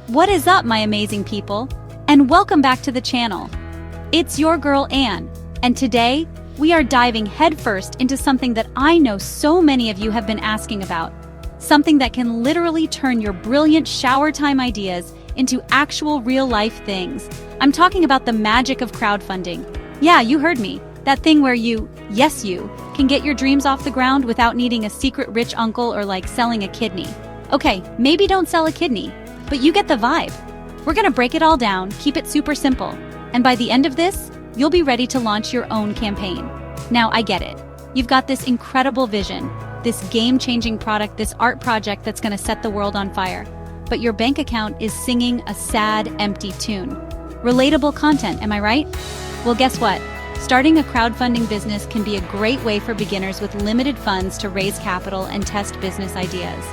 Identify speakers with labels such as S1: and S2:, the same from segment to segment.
S1: What is up, my amazing people? And welcome back to the channel. It's your girl Anne, and today we are diving headfirst into something that I know so many of you have been asking about. Something that can literally turn your brilliant shower time ideas into actual real-life things. I'm talking about the magic of crowdfunding. Yeah, you heard me. That thing where you can get your dreams off the ground without needing a secret rich uncle or like selling a kidney. Okay, maybe don't sell a kidney, but you get the vibe. We're gonna break it all down, keep it super simple, and by the end of this, you'll be ready to launch your own campaign. Now, I get it. You've got this incredible vision, this game-changing product, this art project that's gonna set the world on fire, but your bank account is singing a sad, empty tune. Relatable content, am I right? Well, guess what? Starting a crowdfunding business can be a great way for beginners with limited funds to raise capital and test business ideas.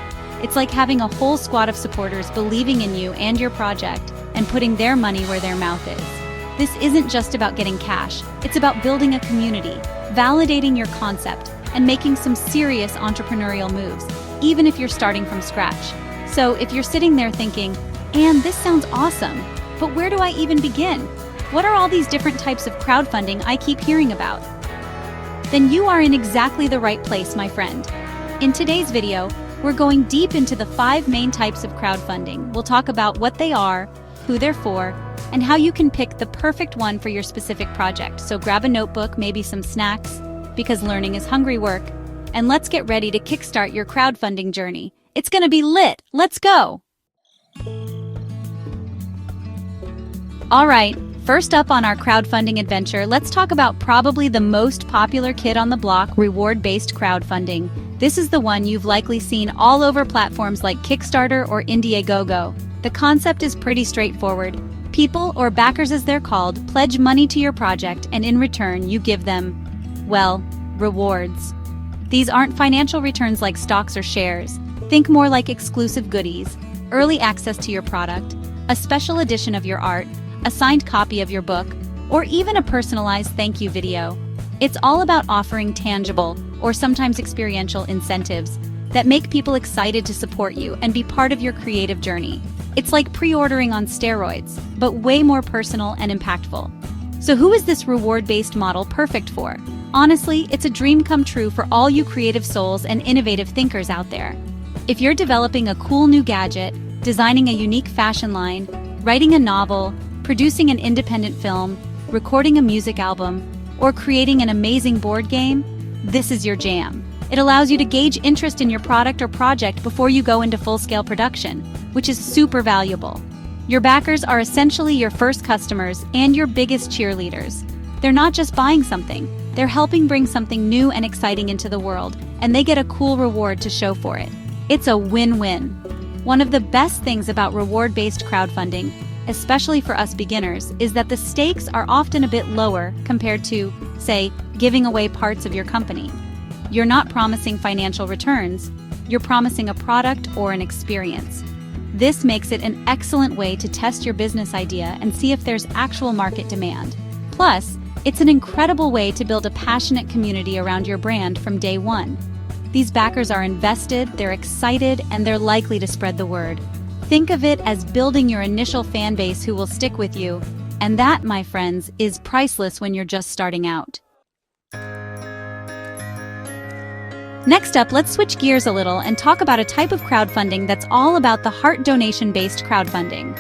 S1: It's like having a whole squad of supporters believing in you and your project and putting their money where their mouth is. This isn't just about getting cash, it's about building a community, validating your concept, and making some serious entrepreneurial moves, even if you're starting from scratch. So if you're sitting there thinking, Anne, this sounds awesome, but where do I even begin? What are all these different types of crowdfunding I keep hearing about? Then you are in exactly the right place, my friend. In today's video, we're going deep into the 5 main types of crowdfunding. We'll talk about what they are, who they're for, and how you can pick the perfect one for your specific project. So grab a notebook, maybe some snacks, because learning is hungry work, and let's get ready to kickstart your crowdfunding journey. It's gonna be lit. Let's go! All right, first up on our crowdfunding adventure, let's talk about probably the most popular kid on the block, reward-based crowdfunding. This is the one you've likely seen all over platforms like Kickstarter or Indiegogo. The concept is pretty straightforward. People, or backers as they're called, pledge money to your project, and in return you give them, well, rewards. These aren't financial returns like stocks or shares. Think more like exclusive goodies, early access to your product, a special edition of your art, a signed copy of your book, or even a personalized thank you video. It's all about offering tangible, or sometimes experiential incentives that make people excited to support you and be part of your creative journey. It's like pre-ordering on steroids, but way more personal and impactful. So who is this reward-based model perfect for? Honestly, it's a dream come true for all you creative souls and innovative thinkers out there. If you're developing a cool new gadget, designing a unique fashion line, writing a novel, producing an independent film, recording a music album, or creating an amazing board game, this is your jam. It allows you to gauge interest in your product or project before you go into full-scale production, which is super valuable. Your backers are essentially your first customers and your biggest cheerleaders. They're not just buying something, they're helping bring something new and exciting into the world, and they get a cool reward to show for it. It's a win-win. One of the best things about reward-based crowdfunding, especially for us beginners, is that the stakes are often a bit lower compared to, say, giving away parts of your company. You're not promising financial returns, you're promising a product or an experience. This makes it an excellent way to test your business idea and see if there's actual market demand. Plus, it's an incredible way to build a passionate community around your brand from day one. These backers are invested, they're excited, and they're likely to spread the word. Think of it as building your initial fan base who will stick with you, and that, my friends, is priceless when you're just starting out. Next up, let's switch gears a little and talk about a type of crowdfunding that's all about the heart donation-based crowdfunding.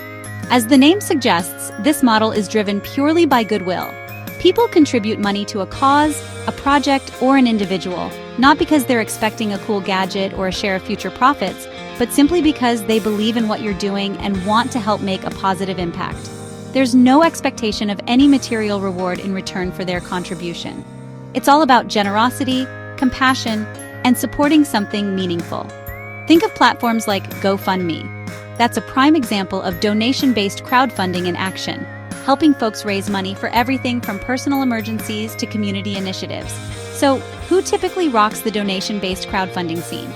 S1: As the name suggests, this model is driven purely by goodwill. People contribute money to a cause, a project, or an individual, not because they're expecting a cool gadget or a share of future profits, but simply because they believe in what you're doing and want to help make a positive impact. There's no expectation of any material reward in return for their contribution. It's all about generosity, compassion, and supporting something meaningful. Think of platforms like GoFundMe. That's a prime example of donation-based crowdfunding in action, helping folks raise money for everything from personal emergencies to community initiatives. So, who typically rocks the donation-based crowdfunding scene?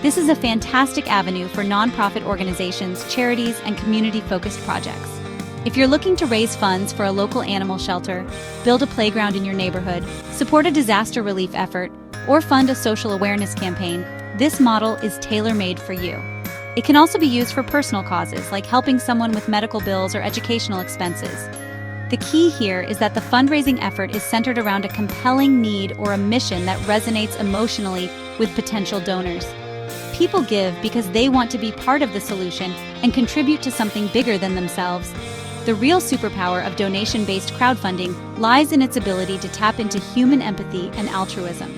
S1: This is a fantastic avenue for nonprofit organizations, charities, and community-focused projects. If you're looking to raise funds for a local animal shelter, build a playground in your neighborhood, support a disaster relief effort, or fund a social awareness campaign, this model is tailor-made for you. It can also be used for personal causes, like helping someone with medical bills or educational expenses. The key here is that the fundraising effort is centered around a compelling need or a mission that resonates emotionally with potential donors. People give because they want to be part of the solution and contribute to something bigger than themselves. The real superpower of donation-based crowdfunding lies in its ability to tap into human empathy and altruism.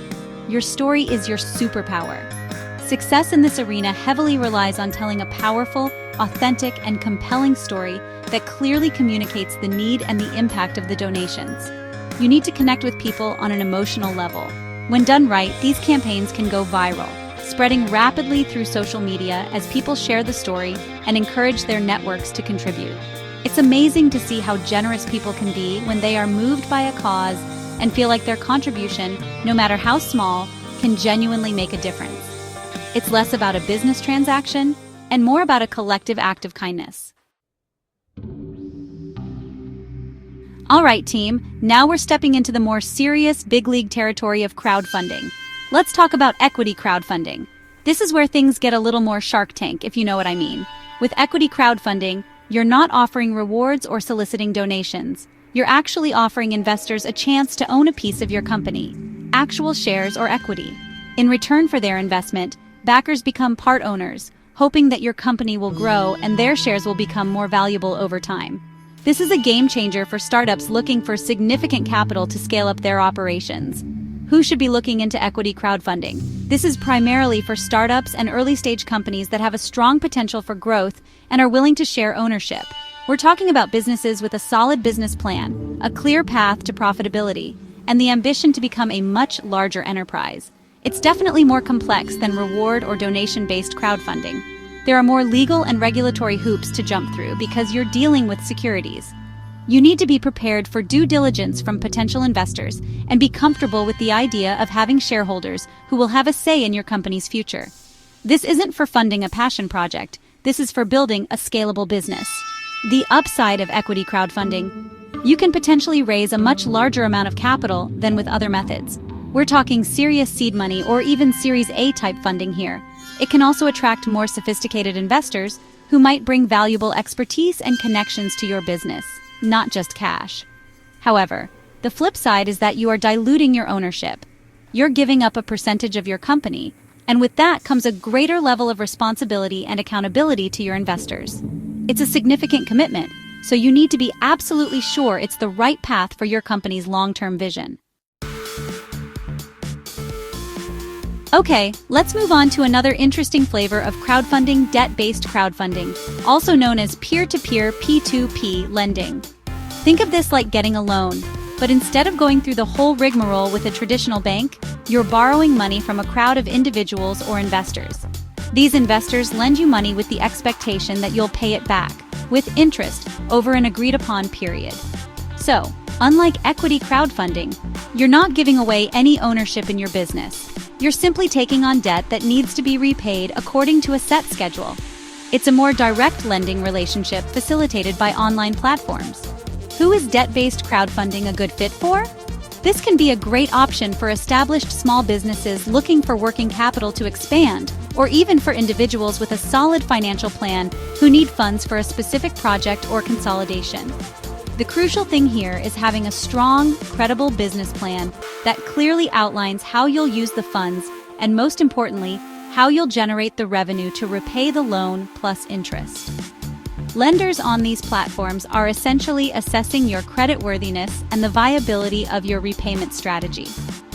S1: Your story is your superpower. Success in this arena heavily relies on telling a powerful, authentic, and compelling story that clearly communicates the need and the impact of the donations. You need to connect with people on an emotional level. When done right, these campaigns can go viral, spreading rapidly through social media as people share the story and encourage their networks to contribute. It's amazing to see how generous people can be when they are moved by a cause and feel like their contribution, no matter how small, can genuinely make a difference. It's less about a business transaction and more about a collective act of kindness. All right, team, now we're stepping into the more serious big league territory of crowdfunding. Let's talk about equity crowdfunding. This is where things get a little more Shark Tank, if you know what I mean. With equity crowdfunding, you're not offering rewards or soliciting donations. You're actually offering investors a chance to own a piece of your company, actual shares or equity. In return for their investment, backers become part owners, hoping that your company will grow and their shares will become more valuable over time. This is a game changer for startups looking for significant capital to scale up their operations. Who should be looking into equity crowdfunding? This is primarily for startups and early-stage companies that have a strong potential for growth and are willing to share ownership. We're talking about businesses with a solid business plan, a clear path to profitability, and the ambition to become a much larger enterprise. It's definitely more complex than reward or donation-based crowdfunding. There are more legal and regulatory hoops to jump through because you're dealing with securities. You need to be prepared for due diligence from potential investors and be comfortable with the idea of having shareholders who will have a say in your company's future. This isn't for funding a passion project. This is for building a scalable business. The upside of equity crowdfunding: you can potentially raise a much larger amount of capital than with other methods. We're talking serious seed money or even Series A type funding here. It can also attract more sophisticated investors who might bring valuable expertise and connections to your business, not just cash. However, the flip side is that you are diluting your ownership. You're giving up a percentage of your company, and with that comes a greater level of responsibility and accountability to your investors. It's a significant commitment, so you need to be absolutely sure it's the right path for your company's long-term vision. Okay, let's move on to another interesting flavor of crowdfunding: debt-based crowdfunding, also known as peer-to-peer P2P lending. Think of this like getting a loan, but instead of going through the whole rigmarole with a traditional bank, you're borrowing money from a crowd of individuals or investors. These investors lend you money with the expectation that you'll pay it back, with interest, over an agreed-upon period. So, unlike equity crowdfunding, you're not giving away any ownership in your business. You're simply taking on debt that needs to be repaid according to a set schedule. It's a more direct lending relationship facilitated by online platforms. Who is debt-based crowdfunding a good fit for? This can be a great option for established small businesses looking for working capital to expand, or even for individuals with a solid financial plan who need funds for a specific project or consolidation. The crucial thing here is having a strong, credible business plan that clearly outlines how you'll use the funds and, most importantly, how you'll generate the revenue to repay the loan plus interest. Lenders on these platforms are essentially assessing your creditworthiness and the viability of your repayment strategy.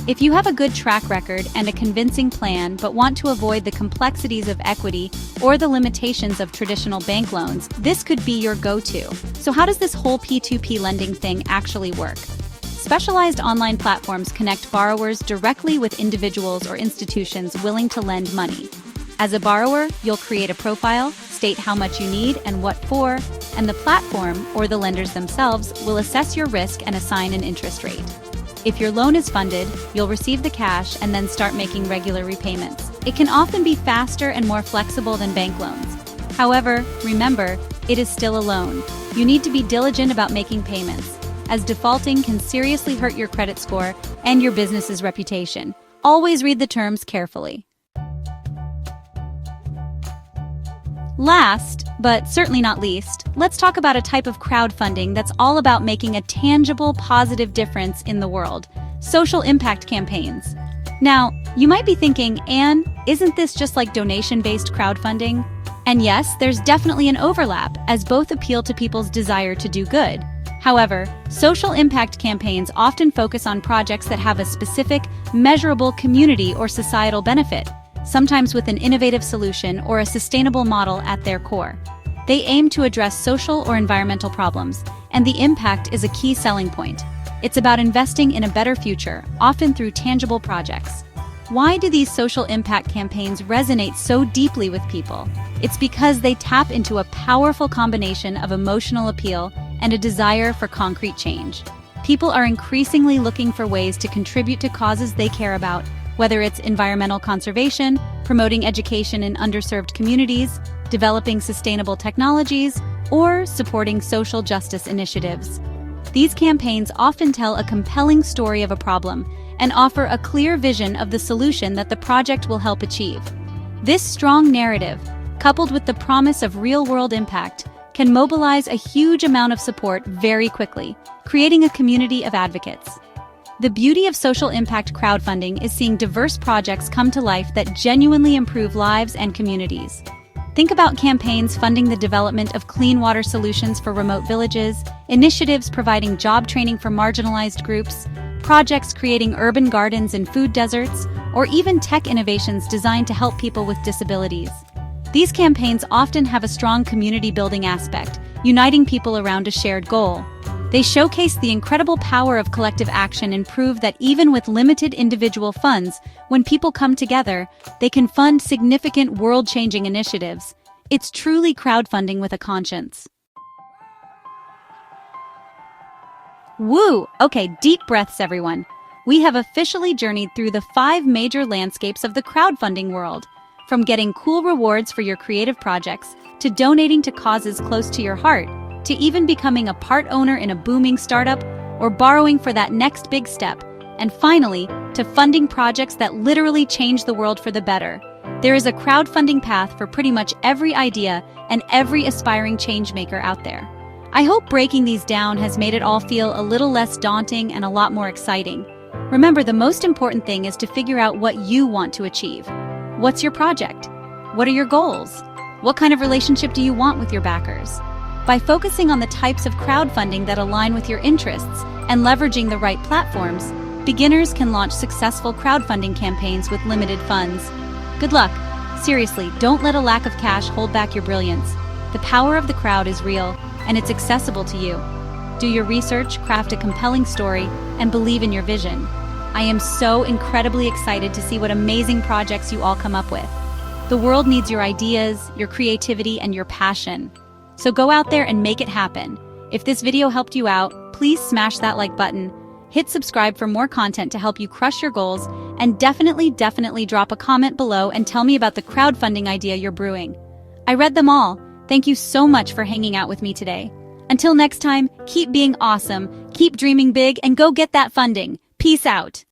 S1: If you have a good track record and a convincing plan but want to avoid the complexities of equity or the limitations of traditional bank loans, this could be your go-to. So how does this whole P2P lending thing actually work? Specialized online platforms connect borrowers directly with individuals or institutions willing to lend money. As a borrower, you'll create a profile, state how much you need and what for, and the platform, or the lenders themselves, will assess your risk and assign an interest rate. If your loan is funded, you'll receive the cash and then start making regular repayments. It can often be faster and more flexible than bank loans. However, remember, it is still a loan. You need to be diligent about making payments, as defaulting can seriously hurt your credit score and your business's reputation. Always read the terms carefully. Last, but certainly not least, let's talk about a type of crowdfunding that's all about making a tangible, positive difference in the world: social impact campaigns. Now, you might be thinking, Anne, isn't this just like donation-based crowdfunding? And yes, there's definitely an overlap, as both appeal to people's desire to do good. However, social impact campaigns often focus on projects that have a specific, measurable community or societal benefit, sometimes with an innovative solution or a sustainable model at their core. They aim to address social or environmental problems, and the impact is a key selling point. It's about investing in a better future, often through tangible projects. Why do these social impact campaigns resonate so deeply with people? It's because they tap into a powerful combination of emotional appeal and a desire for concrete change. People are increasingly looking for ways to contribute to causes they care about, whether it's environmental conservation, promoting education in underserved communities, developing sustainable technologies, or supporting social justice initiatives. These campaigns often tell a compelling story of a problem and offer a clear vision of the solution that the project will help achieve. This strong narrative, coupled with the promise of real-world impact, can mobilize a huge amount of support very quickly, creating a community of advocates. The beauty of social impact crowdfunding is seeing diverse projects come to life that genuinely improve lives and communities. Think about campaigns funding the development of clean water solutions for remote villages, initiatives providing job training for marginalized groups, projects creating urban gardens in food deserts, or even tech innovations designed to help people with disabilities. These campaigns often have a strong community-building aspect, uniting people around a shared goal. They showcase the incredible power of collective action and prove that even with limited individual funds, when people come together, they can fund significant world-changing initiatives. It's truly crowdfunding with a conscience. Woo! Okay, deep breaths, everyone. We have officially journeyed through the 5 major landscapes of the crowdfunding world. From getting cool rewards for your creative projects, to donating to causes close to your heart, to even becoming a part owner in a booming startup, or borrowing for that next big step, and finally, to funding projects that literally change the world for the better. There is a crowdfunding path for pretty much every idea and every aspiring changemaker out there. I hope breaking these down has made it all feel a little less daunting and a lot more exciting. Remember, the most important thing is to figure out what you want to achieve. What's your project? What are your goals? What kind of relationship do you want with your backers? By focusing on the types of crowdfunding that align with your interests and leveraging the right platforms, beginners can launch successful crowdfunding campaigns with limited funds. Good luck. Seriously, don't let a lack of cash hold back your brilliance. The power of the crowd is real, and it's accessible to you. Do your research, craft a compelling story, and believe in your vision. I am so incredibly excited to see what amazing projects you all come up with. The world needs your ideas, your creativity, and your passion. So go out there and make it happen. If this video helped you out, please smash that like button, hit subscribe for more content to help you crush your goals, and definitely drop a comment below and tell me about the crowdfunding idea you're brewing. I read them all. Thank you so much for hanging out with me today. Until next time, keep being awesome, keep dreaming big, and go get that funding. Peace out.